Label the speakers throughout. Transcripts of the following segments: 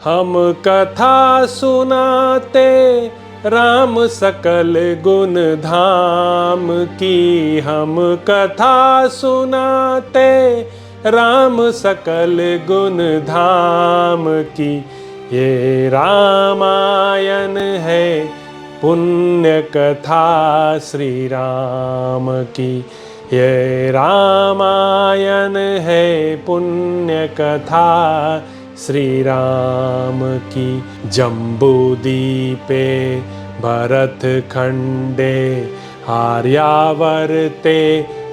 Speaker 1: हम कथा सुनाते राम सकल गुण धाम की। हम कथा सुनाते राम सकल गुण धाम की। ये रामायण है पुण्य कथा श्री राम की। ये रामायण है पुण्य कथा श्री राम की। जम्बूद्वीपे भरत खंडे आर्यावर्ते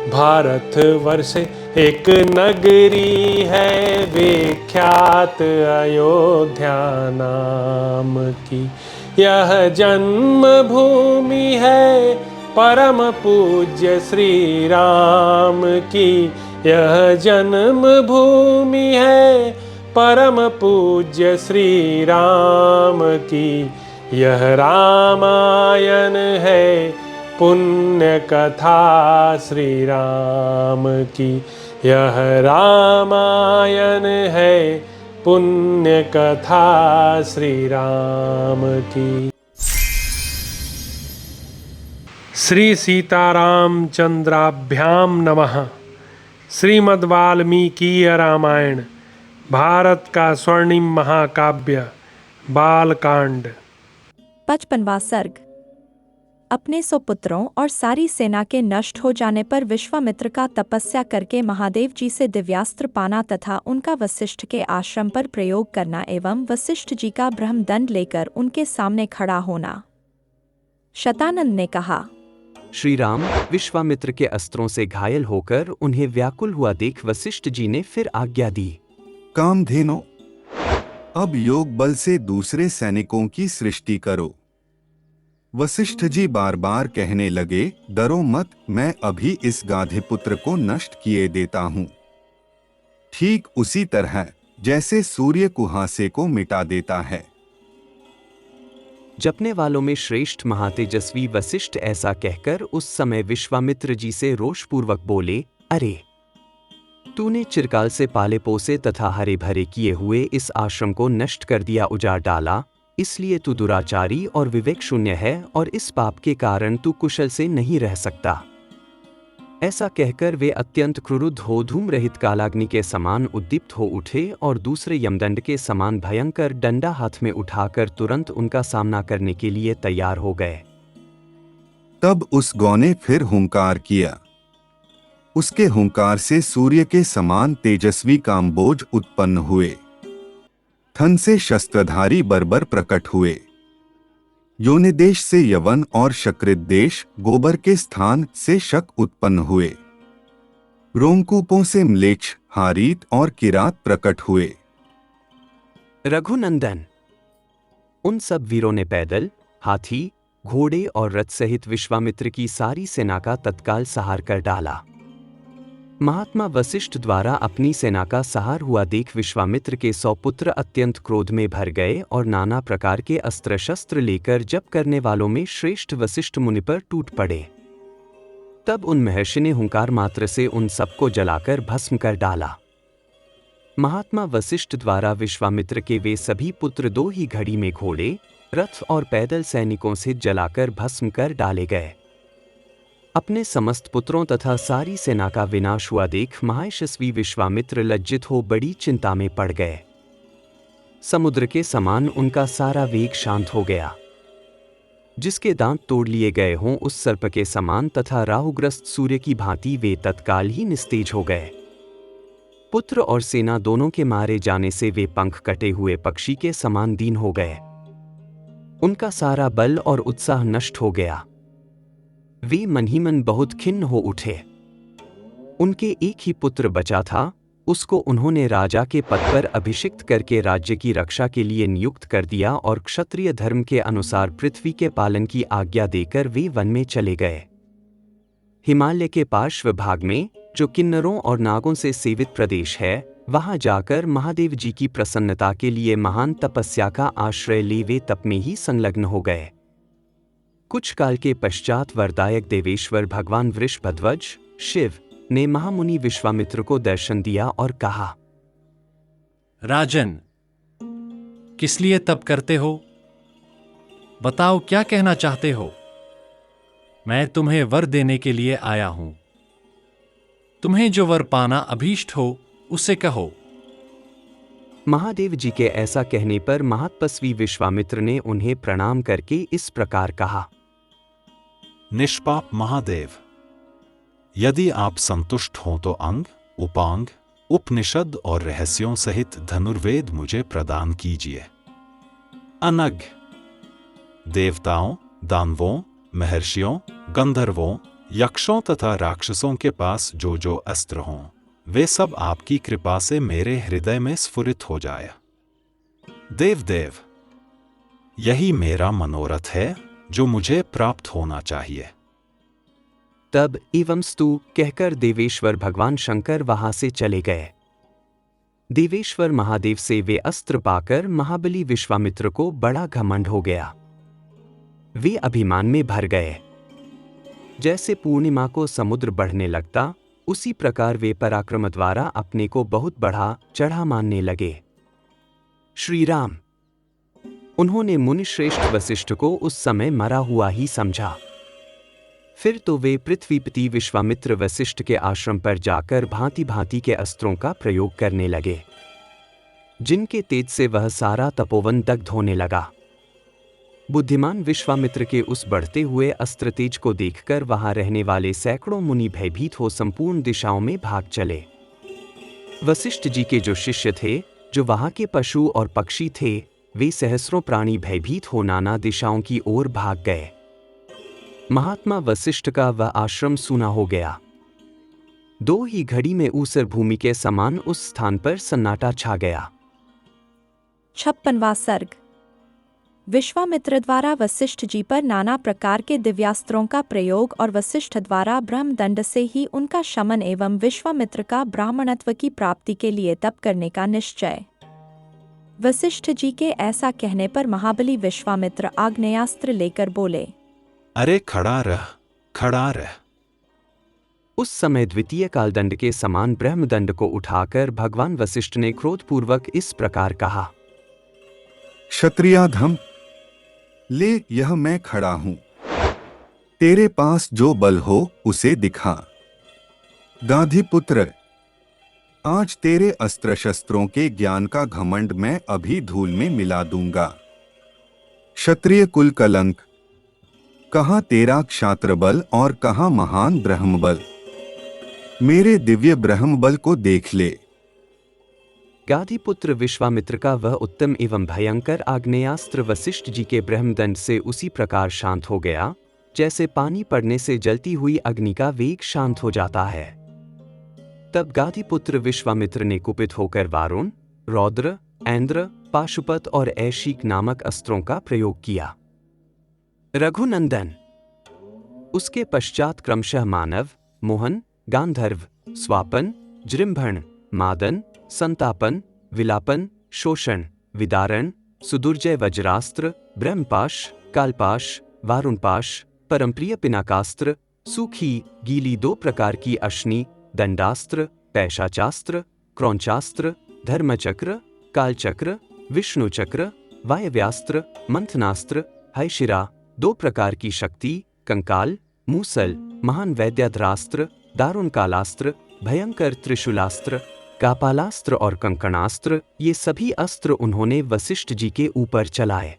Speaker 1: भारतवर्षे एक नगरी है विख्यात अयोध्या नाम की। यह जन्म भूमि है परम पूज्य श्री राम की। यह जन्म भूमि है परम पूज्य श्री राम की। यह रामायण है पुण्य कथा श्री राम की। यह रामायण है पुण्य कथा श्री राम की। श्री सीताराम चंद्राभ्याम नमः। श्रीमद् वाल्मीकीय रामायण भारत का स्वर्णिम महाकाव्य बालकांड।
Speaker 2: 55वां सर्ग। अपने सुपुत्रों और सारी सेना के नष्ट हो जाने पर विश्वामित्र का तपस्या करके महादेव जी से दिव्यास्त्र पाना तथा उनका वशिष्ठ के आश्रम पर प्रयोग करना एवं वशिष्ठ जी का ब्रह्मदंड लेकर उनके सामने खड़ा होना। शतानंद ने कहा,
Speaker 3: श्री राम विश्वामित्र के अस्त्रों से घायल होकर उन्हें व्याकुल हुआ देख वशिष्ठ जी ने फिर आज्ञा दी।
Speaker 4: कामधेनु, अब योग बल से दूसरे सैनिकों की सृष्टि करो। वशिष्ठ जी बार बार कहने लगे, डरो मत, मैं अभी इस गाधिपुत्र को नष्ट किए देता हूँ। ठीक उसी तरह जैसे सूर्य कुहासे को मिटा देता है।
Speaker 3: जपने वालों में श्रेष्ठ महातेजस्वी वशिष्ठ ऐसा कहकर उस समय विश्वामित्र जी से रोषपूर्वक बोले, अरे तूने चिरकाल से पाले पोसे तथा हरे भरे किए हुए इस आश्रम को नष्ट कर दिया, उजाड़ डाला, इसलिए तू दुराचारी और विवेक शून्य है और इस पाप के कारण तू कुशल से नहीं रह सकता। ऐसा कहकर वे अत्यंत क्रुद्ध हो धूम रहित कालाग्नि के समान उद्दीप्त हो उठे और दूसरे यमदंड के समान भयंकर डंडा हाथ में उठाकर तुरंत उनका सामना करने के लिए तैयार हो गए।
Speaker 4: तब उस गौ ने फिर हुंकार किया। उसके हुंकार से सूर्य के समान तेजस्वी कामबोज उत्पन्न हुए। थन से शस्त्रधारी बर्बर प्रकट हुए। योनिदेश से यवन और शकृत देश गोबर के स्थान से शक उत्पन्न हुए। रोमकूपों से म्लेच्छ, हारीत और किरात प्रकट हुए।
Speaker 3: रघुनंदन, उन सब वीरों ने पैदल, हाथी, घोड़े और रथ सहित विश्वामित्र की सारी सेना का तत्काल संहार कर डाला। महात्मा वशिष्ठ द्वारा अपनी सेना का संहार हुआ देख विश्वामित्र के 100 पुत्र अत्यंत क्रोध में भर गए और नाना प्रकार के अस्त्र शस्त्र लेकर जप करने वालों में श्रेष्ठ वशिष्ठ मुनि पर टूट पड़े। तब उन महर्षि ने हुंकार मात्र से उन सबको जलाकर भस्म कर डाला। महात्मा वशिष्ठ द्वारा विश्वामित्र के वे सभी पुत्र 2 ही घड़ी में घोड़े, रथ और पैदल सैनिकों से जलाकर भस्म कर डाले गए। अपने समस्त पुत्रों तथा सारी सेना का विनाश हुआ देख महायशस्वी विश्वामित्र लज्जित हो बड़ी चिंता में पड़ गए। समुद्र के समान उनका सारा वेग शांत हो गया। जिसके दांत तोड़ लिए गए हों उस सर्प के समान तथा राहुग्रस्त सूर्य की भांति वे तत्काल ही निस्तेज हो गए। पुत्र और सेना दोनों के मारे जाने से वे पंख कटे हुए पक्षी के समान दीन हो गए। उनका सारा बल और उत्साह नष्ट हो गया। वे मन ही मन बहुत खिन्न हो उठे। उनके एक ही पुत्र बचा था, उसको उन्होंने राजा के पद पर अभिषिक्त करके राज्य की रक्षा के लिए नियुक्त कर दिया और क्षत्रिय धर्म के अनुसार पृथ्वी के पालन की आज्ञा देकर वे वन में चले गए। हिमालय के पार्श्व भाग में, जो किन्नरों और नागों से सेवित प्रदेश है, वहां जाकर महादेव जी की प्रसन्नता के लिए महान तपस्या का आश्रय ले वे तप में ही संलग्न हो गए। कुछ काल के पश्चात वरदायक देवेश्वर भगवान वृषभध्वज शिव ने महामुनि विश्वामित्र को दर्शन दिया और कहा,
Speaker 5: राजन, किस लिए तप करते हो? बताओ क्या कहना चाहते हो? मैं तुम्हें वर देने के लिए आया हूं। तुम्हें जो वर पाना अभीष्ट हो उसे कहो।
Speaker 3: महादेव जी के ऐसा कहने पर महातपस्वी विश्वामित्र ने उन्हें प्रणाम करके इस प्रकार कहा।
Speaker 6: निष्पाप महादेव, यदि आप संतुष्ट हों तो अंग, उपांग, उपनिषद और रहस्यों सहित धनुर्वेद मुझे प्रदान कीजिए। अनग देवताओं, दानवों, महर्षियों, गंधर्वों, यक्षों तथा राक्षसों के पास जो जो अस्त्र हों, वे सब आपकी कृपा से मेरे हृदय में स्फुरित हो जाए। देवदेव, यही मेरा मनोरथ है जो मुझे प्राप्त होना चाहिए।
Speaker 3: तब एवं स्तु कहकर देवेश्वर भगवान शंकर वहां से चले गए। देवेश्वर महादेव से वे अस्त्र पाकर महाबली विश्वामित्र को बड़ा घमंड हो गया। वे अभिमान में भर गए। जैसे पूर्णिमा को समुद्र बढ़ने लगता, उसी प्रकार वे पराक्रम द्वारा अपने को बहुत बढ़ा चढ़ा मानने लगे। श्री राम, उन्होंने मुनि श्रेष्ठ वशिष्ठ को उस समय मरा हुआ ही समझा। फिर तो वे पृथ्वीपति विश्वामित्र वशिष्ठ के आश्रम पर जाकर भांति भांति के अस्त्रों का प्रयोग करने लगे, जिनके तेज से वह सारा तपोवन दग्ध होने लगा। बुद्धिमान विश्वामित्र के उस बढ़ते हुए अस्त्र तेज को देखकर वहां रहने वाले सैकड़ों मुनि भयभीत हो संपूर्ण दिशाओं में भाग चले। वशिष्ठ जी के जो शिष्य थे, जो वहां के पशु और पक्षी थे, वे सहस्रों प्राणी भयभीत हो नाना दिशाओं की ओर भाग गए। महात्मा वशिष्ठ का वह आश्रम सूना हो गया। दो ही घड़ी में ऊसर भूमि के समान उस स्थान पर सन्नाटा छा गया।
Speaker 2: 56वां सर्ग। विश्वामित्र द्वारा वशिष्ठ जी पर नाना प्रकार के दिव्यास्त्रों का प्रयोग और वशिष्ठ द्वारा ब्रह्मदंड से ही उनका शमन एवं विश्वामित्र का ब्राह्मणत्व की प्राप्ति के लिए तप करने का निश्चय। वशिष्ठ जी के ऐसा कहने पर महाबली विश्वामित्र आग्नेयास्त्र लेकर बोले,
Speaker 6: अरे खड़ा रह, खड़ा रह।
Speaker 3: उस समय द्वितीय कालदंड के समान ब्रह्मदंड को उठाकर भगवान वशिष्ठ ने क्रोधपूर्वक इस प्रकार कहा।
Speaker 4: क्षत्रियाधम, ले यह मैं खड़ा हूं। तेरे पास जो बल हो उसे दिखा। गाधिपुत्र, आज तेरे अस्त्र शस्त्रों के ज्ञान का घमंड मैं अभी धूल में मिला दूंगा। क्षत्रिय कुल कलंक, कहां तेरा क्षात्र बल और कहां महान ब्रह्म बल। मेरे दिव्य ब्रह्म बल को देख ले।
Speaker 3: गाधिपुत्र विश्वामित्र का वह उत्तम एवं भयंकर आग्नेयास्त्र वशिष्ठ जी के ब्रह्मदंड से उसी प्रकार शांत हो गया, जैसे पानी पड़ने से जलती हुई अग्नि का वेग शांत हो जाता है। तब गाधिपुत्र विश्वामित्र ने कुपित होकर वारुण, रौद्र, ऐन्द्र, पाशुपत और ऐशिक नामक अस्त्रों का प्रयोग किया। रघुनंदन, उसके पश्चात क्रमशः मानव, मोहन, गांधर्व, स्वापन, जृंभण, मादन, संतापन, विलापन, शोषण, विदारण, सुदुर्जय वज्रास्त्र, ब्रह्मपाश, कालपाश, वारुणपाश, परमप्रिय पिनाकास्त्र, सूखी गीली दो प्रकार की अश्नि, दंडास्त्र, पैशाचास्त्र, क्रौंचास्त्र, धर्मचक्र, कालचक्र, विष्णुचक्र, वायव्यास्त्र, मंथनास्त्र, हैशिरा, दो प्रकार की शक्ति, कंकाल, मूसल, महान वैद्याधरास्त्र, दारुण कालास्त्र, भयंकर त्रिशूलास्त्र, कापालास्त्र और कंकणास्त्र, ये सभी अस्त्र उन्होंने वशिष्ठ जी के ऊपर चलाए।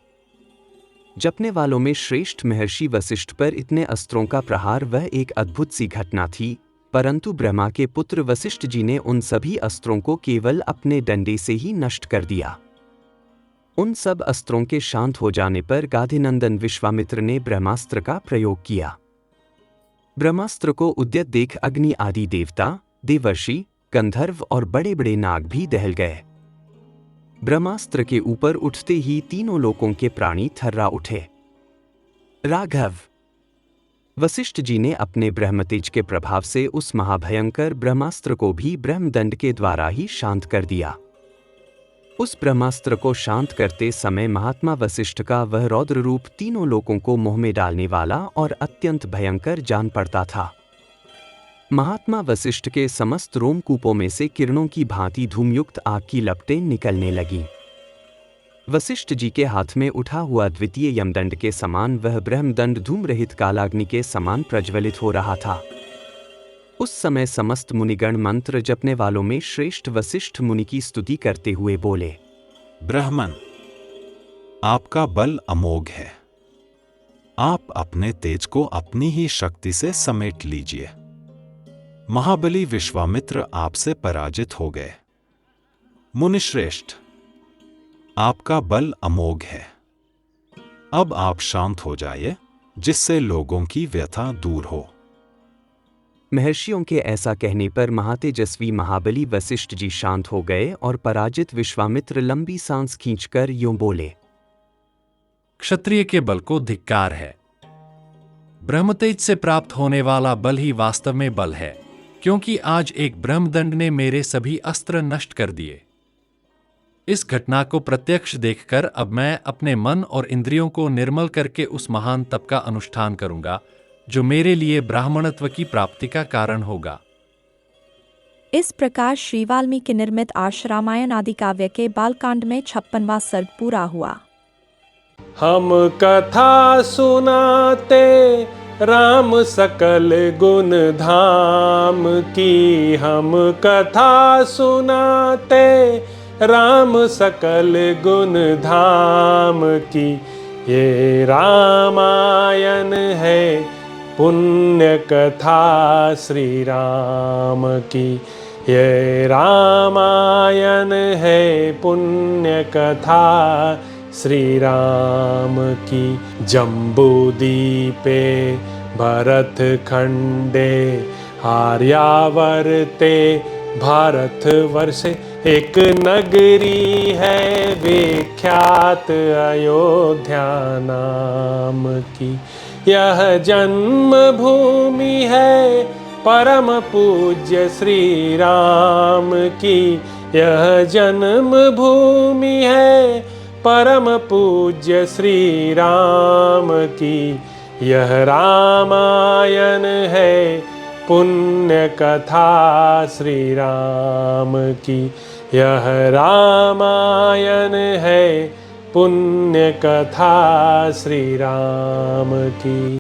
Speaker 3: जपने वालों में श्रेष्ठ महर्षि वशिष्ठ पर इतने अस्त्रों का प्रहार वह एक अद्भुत सी घटना थी, परंतु ब्रह्मा के पुत्र वशिष्ठ जी ने उन सभी अस्त्रों को केवल अपने डंडे से ही नष्ट कर दिया। उन सब अस्त्रों के शांत हो जाने पर गाधिनंदन विश्वामित्र ने ब्रह्मास्त्र का प्रयोग किया। ब्रह्मास्त्र को उद्यत देख अग्नि आदि देवता, देवर्षि, गंधर्व और बड़े बड़े नाग भी दहल गए। ब्रह्मास्त्र के ऊपर उठते ही तीनों लोकों के प्राणी थर्रा उठे। राघव, वशिष्ठ जी ने अपने ब्रह्मतेज के प्रभाव से उस महाभयंकर ब्रह्मास्त्र को भी ब्रह्मदंड के द्वारा ही शांत कर दिया। उस ब्रह्मास्त्र को शांत करते समय महात्मा वशिष्ठ का वह रौद्र रूप तीनों लोकों को मोह में डालने वाला और अत्यंत भयंकर जान पड़ता था। महात्मा वशिष्ठ के समस्त रोमकूपों में से किरणों की भांति धूमयुक्त आग की लपटें निकलने लगीं। वशिष्ठ जी के हाथ में उठा हुआ द्वितीय यमदंड के समान वह ब्रह्मदंड धूम रहित कालाग्नि के समान प्रज्वलित हो रहा था। उस समय समस्त मुनिगण मंत्र जपने वालों में श्रेष्ठ वशिष्ठ मुनि की स्तुति करते हुए बोले,
Speaker 6: ब्राह्मण, आपका बल अमोघ है। आप अपने तेज को अपनी ही शक्ति से समेट लीजिए। महाबली विश्वामित्र आपसे पराजित हो गए। मुनिश्रेष्ठ, आपका बल अमोघ है। अब आप शांत हो जाइए, जिससे लोगों की व्यथा दूर हो।
Speaker 3: महर्षियों के ऐसा कहने पर महातेजस्वी महाबली वशिष्ठ जी शांत हो गए और पराजित विश्वामित्र लंबी सांस खींचकर यूं बोले,
Speaker 5: क्षत्रिय के बल को धिक्कार है। ब्रह्मतेज से प्राप्त होने वाला बल ही वास्तव में बल है, क्योंकि आज एक ब्रह्मदंड ने मेरे सभी अस्त्र नष्ट कर दिए। इस घटना को प्रत्यक्ष देखकर अब मैं अपने मन और इंद्रियों को निर्मल करके उस महान तप का अनुष्ठान करूंगा, जो मेरे लिए ब्राह्मणत्व की प्राप्ति का कारण होगा।
Speaker 2: इस प्रकार श्री वाल्मीकि निर्मित आर्ष रामायण आदि काव्य के बालकांड में 56वां सर्ग पूरा हुआ।
Speaker 1: हम कथा सुनाते राम सकल गुण धाम की, हम कथा सुनाते राम सकल गुण धाम की। ये रामायण है पुण्य कथा श्री राम की, ये रामायण है पुण्य कथा श्री राम की। जम्बूदीपे भरत खंडे आर्यावर्ते भारत वर्षे, एक नगरी है विख्यात अयोध्या नाम की। यह जन्म भूमि है परम पूज्य श्री राम की, यह जन्म भूमि है परम पूज्य श्री राम की। यह रामायण है पुण्य कथा श्री राम की, यह रामायण है पुण्य कथा श्री राम की।